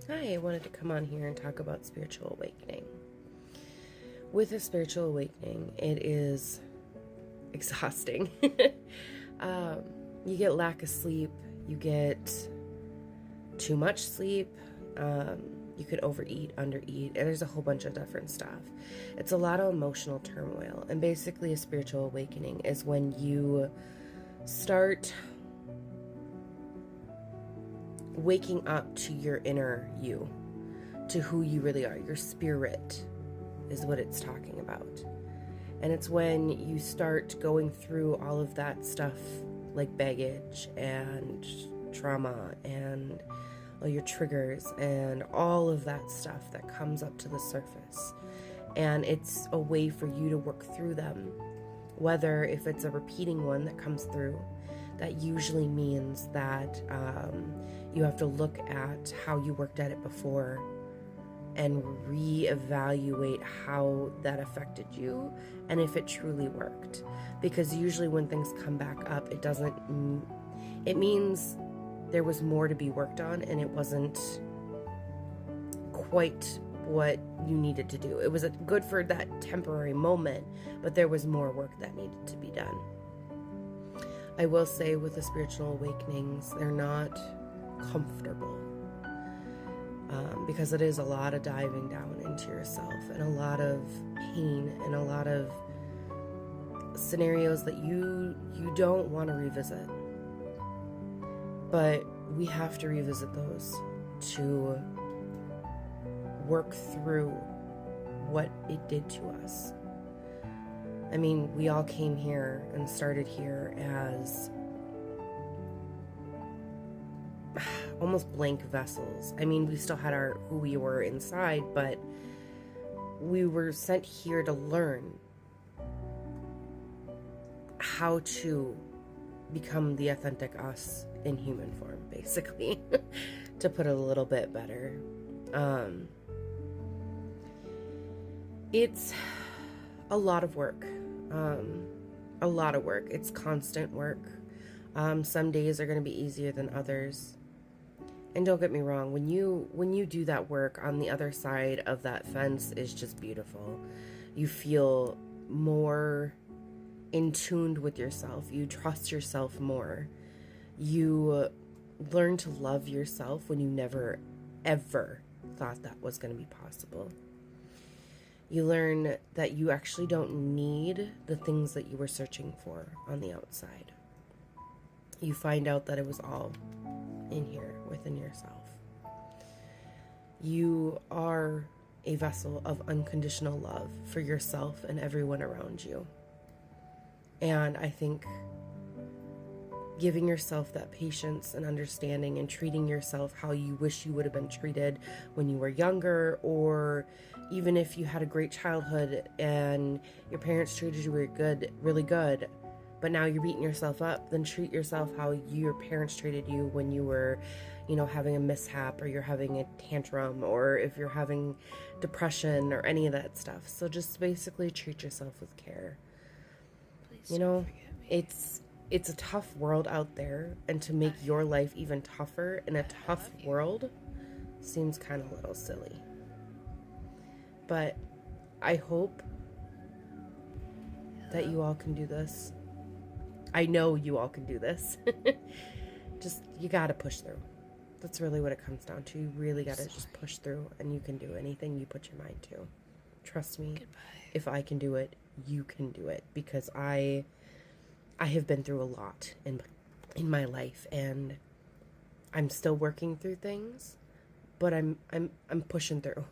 Hi, I wanted to come on here and talk about spiritual awakening. With a spiritual awakening, it is exhausting. You get lack of sleep, you get too much sleep, you could overeat, undereat, and there's a whole bunch of different stuff. It's a lot of emotional turmoil, and basically a spiritual awakening is when you start waking up to your inner you, to who you really are. Your spirit is what it's talking about. And it's when you start going through all of that stuff like baggage and trauma and all your triggers and all of that stuff that comes up to the surface. And it's a way for you to work through them. Whether if it's a repeating one that comes through, that usually means that you have to look at how you worked at it before and reevaluate how that affected you and if it truly worked. Because usually when things come back up, it means there was more to be worked on and it wasn't quite what you needed to do. It was good for that temporary moment, but there was more work that needed to be done. I will say with the spiritual awakenings, they're not comfortable because it is a lot of diving down into yourself and a lot of pain and a lot of scenarios that you don't want to revisit. But we have to revisit those to work through what it did to us. I mean, we all came here and started here as almost blank vessels. I mean, we still had who we were inside, but we were sent here to learn how to become the authentic us in human form, basically, to put it a little bit better. It's a lot of work. It's constant work. Some days are going to be easier than others. And don't get me wrong, when you do that work, on the other side of that fence is just beautiful. You feel more in tune with yourself. You trust yourself more. You learn to love yourself when you never, ever thought that was going to be possible. You learn that you actually don't need the things that you were searching for on the outside. You find out that it was all in here within yourself. You are a vessel of unconditional love for yourself and everyone around you. And I think giving yourself that patience and understanding and treating yourself how you wish you would have been treated when you were younger, or even if you had a great childhood and your parents treated you really good, but now you're beating yourself up, then treat yourself how your parents treated you when you were, having a mishap, or you're having a tantrum, or if you're having depression or any of that stuff. So just basically treat yourself with care. Please don't forget me. It's a tough world out there, and to make your life even tougher in a tough world seems kind of a little silly. But I hope that you all can do this. I know you all can do this. Just, you gotta push through. That's really what it comes down to. You really gotta just push through, and you can do anything you put your mind to. Trust me. Goodbye. If I can do it, you can do it, because I have been through a lot in my life, and I'm still working through things, but I'm pushing through.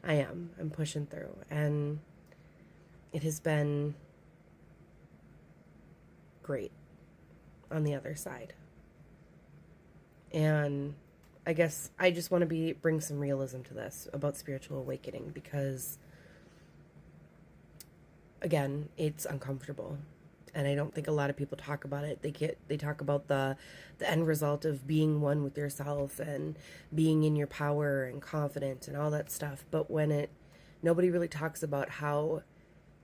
I'm pushing through, and it has been great on the other side. And I guess I just want to bring some realism to this about spiritual awakening, because again, it's uncomfortable. And I don't think a lot of people talk about it. They talk about the end result of being one with yourself and being in your power and confident and all that stuff. But nobody really talks about how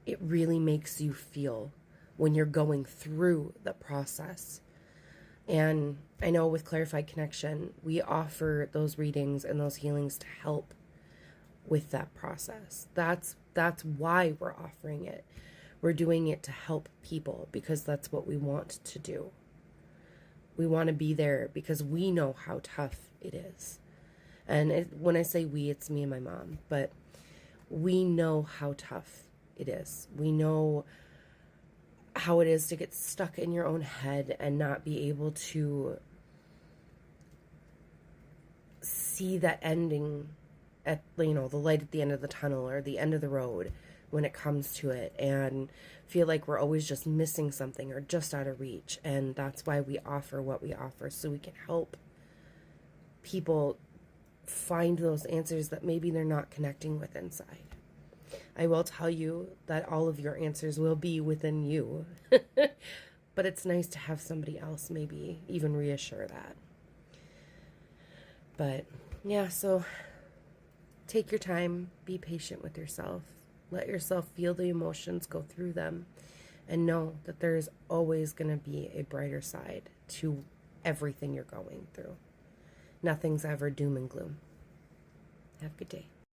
it really makes you feel when you're going through the process. And I know with Claire-ified Connection, we offer those readings and those healings to help with that process. That's why we're offering it. We're doing it to help people because that's what we want to do. We want to be there because we know how tough it is. And when I say we, it's me and my mom, but we know how tough it is. We know how it is to get stuck in your own head and not be able to see that ending at, the light at the end of the tunnel or the end of the road when it comes to it, and feel like we're always just missing something or just out of reach. And that's why we offer what we offer, so we can help people find those answers that maybe they're not connecting with inside. I will tell you that all of your answers will be within you. But it's nice to have somebody else maybe even reassure that. But yeah, so take your time, be patient with yourself. Let yourself feel the emotions, go through them, and know that there is always going to be a brighter side to everything you're going through. Nothing's ever doom and gloom. Have a good day.